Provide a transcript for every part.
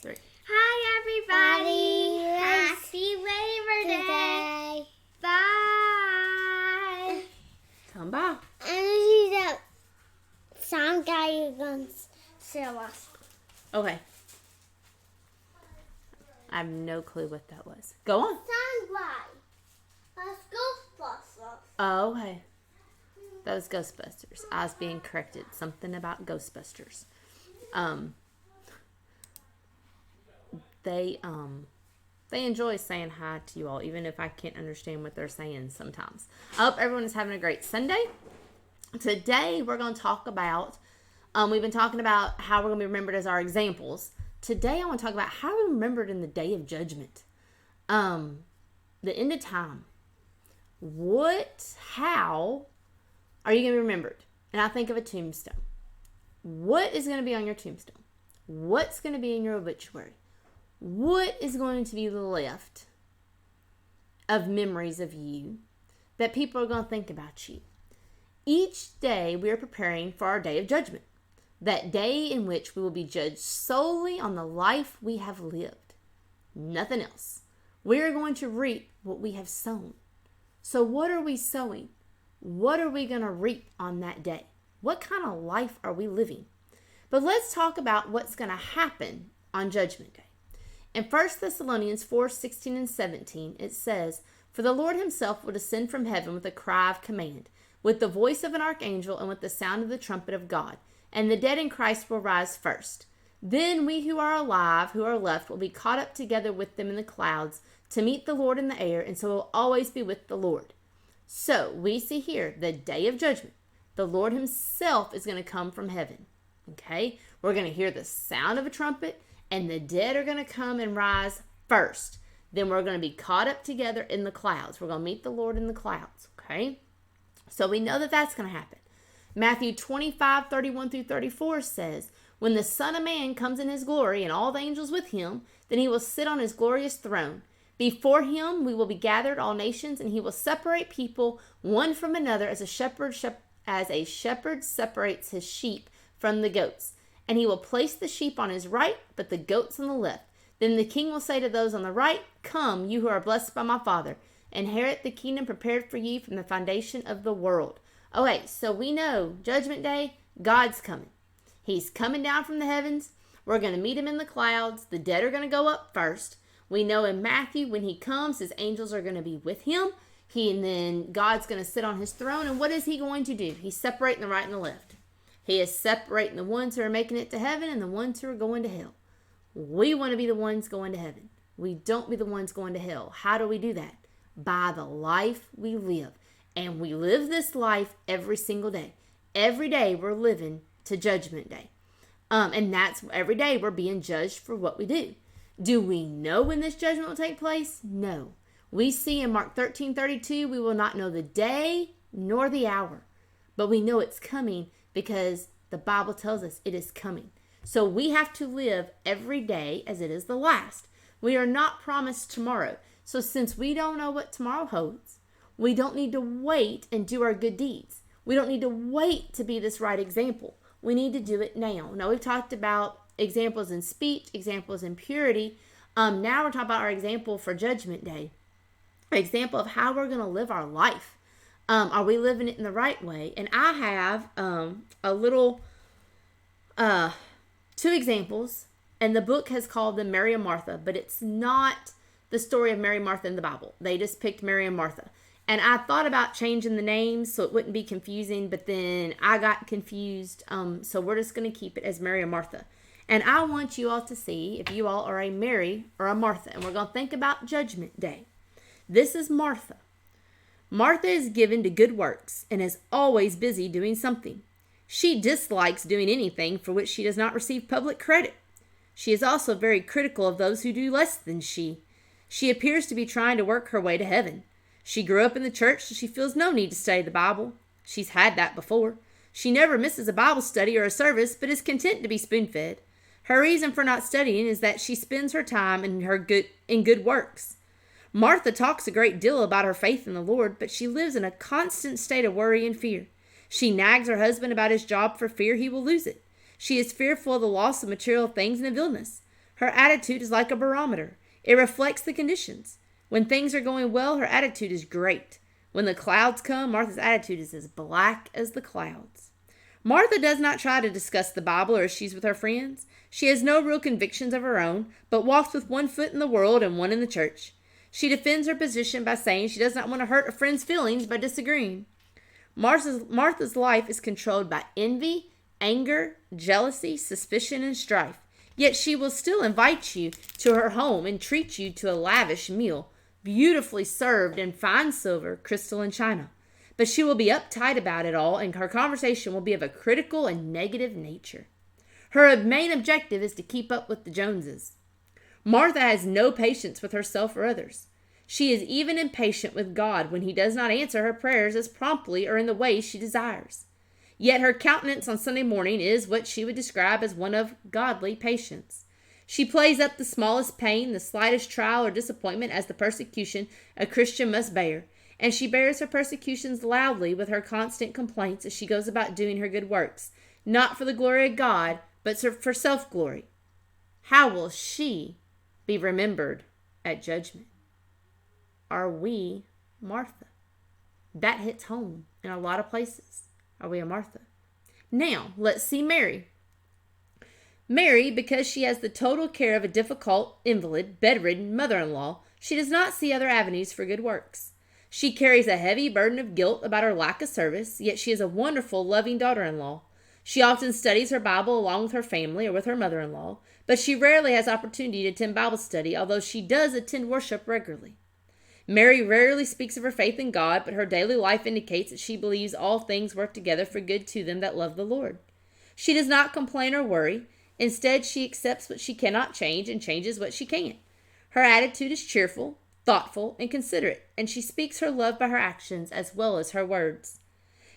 3. Hi, everybody. Happy Labor Day. Bye. Tell them bye. And this is that song that you're going to show us. Okay. I have no clue what that was. Go on. Song by Ghostbusters. Oh, okay. That was Ghostbusters. I was being corrected. Something about Ghostbusters. They enjoy saying hi to you all, even if I can't understand what they're saying sometimes. I hope everyone is having a great Sunday. Today, we're going to talk about, we've been talking about how we're going to be remembered as our examples. Today, I want to talk about how we're remembered in the day of judgment. The end of time. How are you going to be remembered? And I think of a tombstone. What is going to be on your tombstone? What's going to be in your obituary? What is going to be left of memories of you that people are going to think about you? Each day we are preparing for our day of judgment, that day in which we will be judged solely on the life we have lived, nothing else. We are going to reap what we have sown. So what are we sowing? What are we going to reap on that day? What kind of life are we living? But let's talk about what's going to happen on Judgment Day. In 1 Thessalonians 4:16 and 17, it says, "For the Lord himself will descend from heaven with a cry of command, with the voice of an archangel, and with the sound of the trumpet of God. And the dead in Christ will rise first. Then we who are alive, who are left, will be caught up together with them in the clouds to meet the Lord in the air, and so will always be with the Lord." So we see here the day of judgment. The Lord himself is going to come from heaven. Okay? We're going to hear the sound of a trumpet, and the dead are going to come and rise first. Then we're going to be caught up together in the clouds. We're going to meet the Lord in the clouds. Okay? So we know that that's going to happen. Matthew 25:31 through 34 says, "When the Son of Man comes in his glory and all the angels with him, then he will sit on his glorious throne. Before him we will be gathered all nations, and he will separate people one from another as a shepherd separates his sheep from the goats. And he will place the sheep on his right, but the goats on the left. Then the king will say to those on the right, 'Come, you who are blessed by my Father, inherit the kingdom prepared for you from the foundation of the world.'" Okay, so we know Judgment Day, God's coming. He's coming down from the heavens. We're going to meet him in the clouds. The dead are going to go up first. We know in Matthew, when he comes, his angels are going to be with him. And then God's going to sit on his throne. And what is he going to do? He's separating the right and the left. He is separating the ones who are making it to heaven and the ones who are going to hell. We want to be the ones going to heaven. We don't be the ones going to hell. How do we do that? By the life we live. And we live this life every single day. Every day we're living to Judgment Day. And that's every day we're being judged for what we do. Do we know when this judgment will take place? No. We see in Mark 13:32, we will not know the day nor the hour. But we know it's coming because the Bible tells us it is coming. So we have to live every day as it is the last. We are not promised tomorrow. So since we don't know what tomorrow holds, we don't need to wait and do our good deeds. We don't need to wait to be this right example. We need to do it now. Now, we've talked about examples in speech, examples in purity. Now we're talking about our example for Judgment Day. An example of how we're going to live our life. Are we living it in the right way? And I have a little 2 examples, and the book has called them Mary and Martha, but it's not the story of Mary and Martha in the Bible. They just picked Mary and Martha. And I thought about changing the names so it wouldn't be confusing, but then I got confused. So we're just going to keep it as Mary and Martha. And I want you all to see if you all are a Mary or a Martha. And we're going to think about Judgment Day. This is Martha. Martha is given to good works and is always busy doing something. She dislikes doing anything for which she does not receive public credit. She is also very critical of those who do less than she. She appears to be trying to work her way to heaven. She grew up in the church, so she feels no need to study the Bible. She's had that before. She never misses a Bible study or a service, but is content to be spoon-fed. Her reason for not studying is that she spends her time in good works. Martha talks a great deal about her faith in the Lord, but she lives in a constant state of worry and fear. She nags her husband about his job for fear he will lose it. She is fearful of the loss of material things and of illness. Her attitude is like a barometer. It reflects the conditions. When things are going well, her attitude is great. When the clouds come, Martha's attitude is as black as the clouds. Martha does not try to discuss the Bible or issues with her friends. She has no real convictions of her own, but walks with one foot in the world and one in the church. She defends her position by saying she does not want to hurt a friend's feelings by disagreeing. Martha's life is controlled by envy, anger, jealousy, suspicion, and strife. Yet she will still invite you to her home and treat you to a lavish meal, beautifully served in fine silver, crystal, and china. But she will be uptight about it all, and her conversation will be of a critical and negative nature. Her main objective is to keep up with the Joneses. Martha has no patience with herself or others. She is even impatient with God when he does not answer her prayers as promptly or in the way she desires. Yet her countenance on Sunday morning is what she would describe as one of godly patience. She plays up the smallest pain, the slightest trial or disappointment as the persecution a Christian must bear, and she bears her persecutions loudly with her constant complaints as she goes about doing her good works, not for the glory of God, but for self-glory. How will she be remembered at judgment? Are we Martha? That hits home in a lot of places. Are we a Martha? Now, let's see Mary. Mary, because she has the total care of a difficult, invalid, bedridden mother-in-law, she does not see other avenues for good works. She carries a heavy burden of guilt about her lack of service, yet she is a wonderful, loving daughter-in-law. She often studies her Bible along with her family or with her mother-in-law, but she rarely has opportunity to attend Bible study, although she does attend worship regularly. Mary rarely speaks of her faith in God, but her daily life indicates that she believes all things work together for good to them that love the Lord. She does not complain or worry. Instead, she accepts what she cannot change and changes what she can. Her attitude is cheerful, thoughtful, and considerate, and she speaks her love by her actions as well as her words.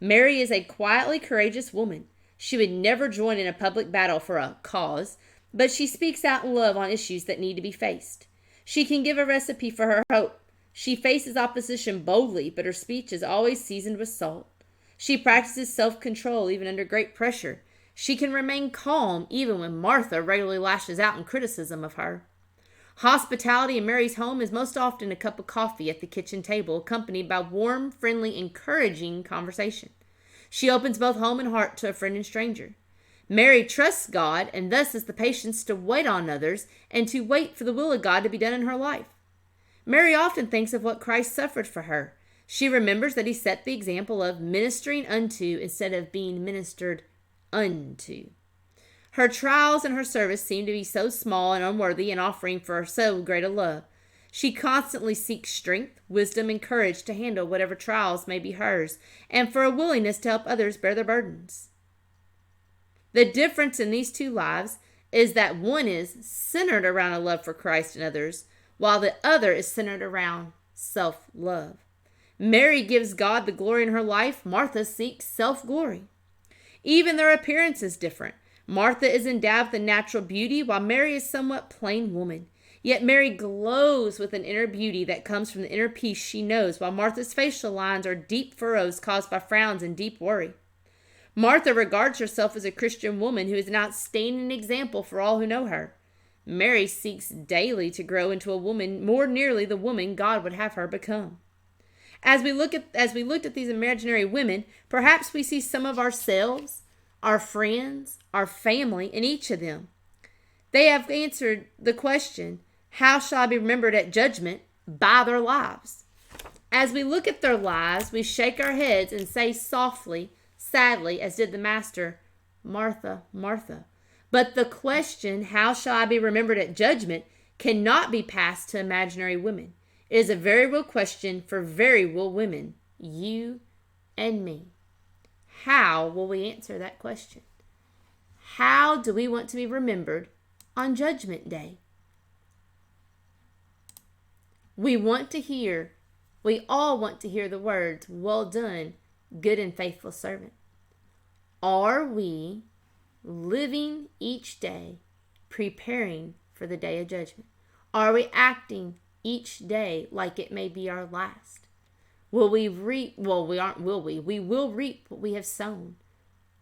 Mary is a quietly courageous woman. She would never join in a public battle for a cause, but she speaks out in love on issues that need to be faced. She can give a recipe for her hope. She faces opposition boldly, but her speech is always seasoned with salt. She practices self-control even under great pressure. She can remain calm even when Martha regularly lashes out in criticism of her. Hospitality in Mary's home is most often a cup of coffee at the kitchen table, accompanied by warm, friendly, encouraging conversation. She opens both home and heart to a friend and stranger. Mary trusts God and thus has the patience to wait on others and to wait for the will of God to be done in her life. Mary often thinks of what Christ suffered for her. She remembers that he set the example of ministering unto instead of being ministered unto. Her trials and her service seem to be so small and unworthy an offering for so great a love. She constantly seeks strength, wisdom, and courage to handle whatever trials may be hers, and for a willingness to help others bear their burdens. The difference in these two lives is that one is centered around a love for Christ and others, while the other is centered around self-love. Mary gives God the glory in her life. Martha seeks self-glory. Even their appearance is different. Martha is endowed with a natural beauty, while Mary is somewhat plain woman. Yet Mary glows with an inner beauty that comes from the inner peace she knows, while Martha's facial lines are deep furrows caused by frowns and deep worry. Martha regards herself as a Christian woman who is an outstanding example for all who know her. Mary seeks daily to grow into a woman more nearly the woman God would have her become. As we looked at these imaginary women, perhaps we see some of ourselves, our friends, our family in each of them. They have answered the question, how shall I be remembered at judgment? By their lives. As we look at their lives, we shake our heads and say softly, sadly, as did the Master, Martha, Martha. But the question, how shall I be remembered at judgment, cannot be passed to imaginary women. It is a very real question for very real women, you and me. How will we answer that question? How do we want to be remembered on Judgment Day? We all want to hear the words, well done, good and faithful servant. Are we living each day preparing for the day of judgment? Are we acting each day like it may be our last? Will we reap? Well, we will reap what we have sown.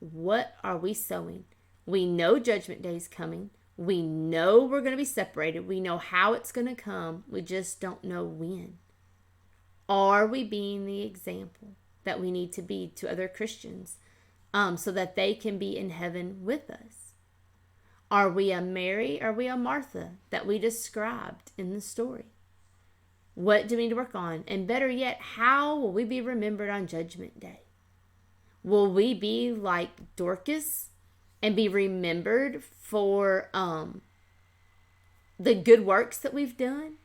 What are we sowing? We know Judgment Day is coming. We know we're going to be separated. We know how it's going to come. We just don't know when. Are we being the example that we need to be to other Christians so that they can be in heaven with us? Are we a Mary? Are we a Martha that we described in the story? What do we need to work on? And better yet, how will we be remembered on Judgment Day? Will we be like Dorcas and be remembered for the good works that we've done?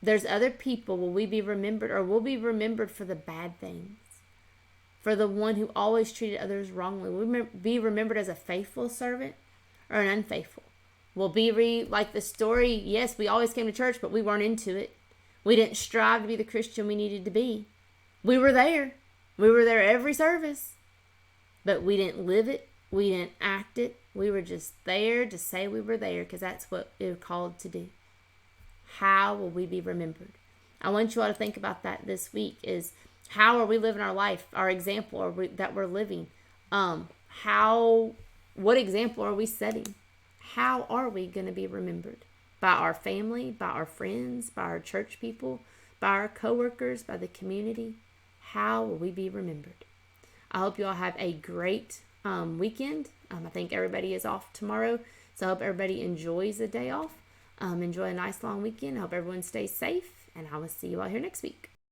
There's other people. Will we be remembered, or will we be remembered for the bad things? For the one who always treated others wrongly? Will we be remembered as a faithful servant or an unfaithful? Will be like the story, yes, we always came to church, but we weren't into it. We didn't strive to be the Christian we needed to be. We were there. We were there every service. But we didn't live it. We didn't act it. We were just there to say we were there because that's what we were called to do. How will we be remembered? I want you all to think about that this week is how are we living our life, our example that we're living? What example are we setting? How are we going to be remembered? By our family, by our friends, by our church people, by our coworkers, by the community? How will we be remembered? I hope you all have a great weekend. I think everybody is off tomorrow, so I hope everybody enjoys the day off. Enjoy a nice long weekend. I hope everyone stays safe, and I will see you all here next week.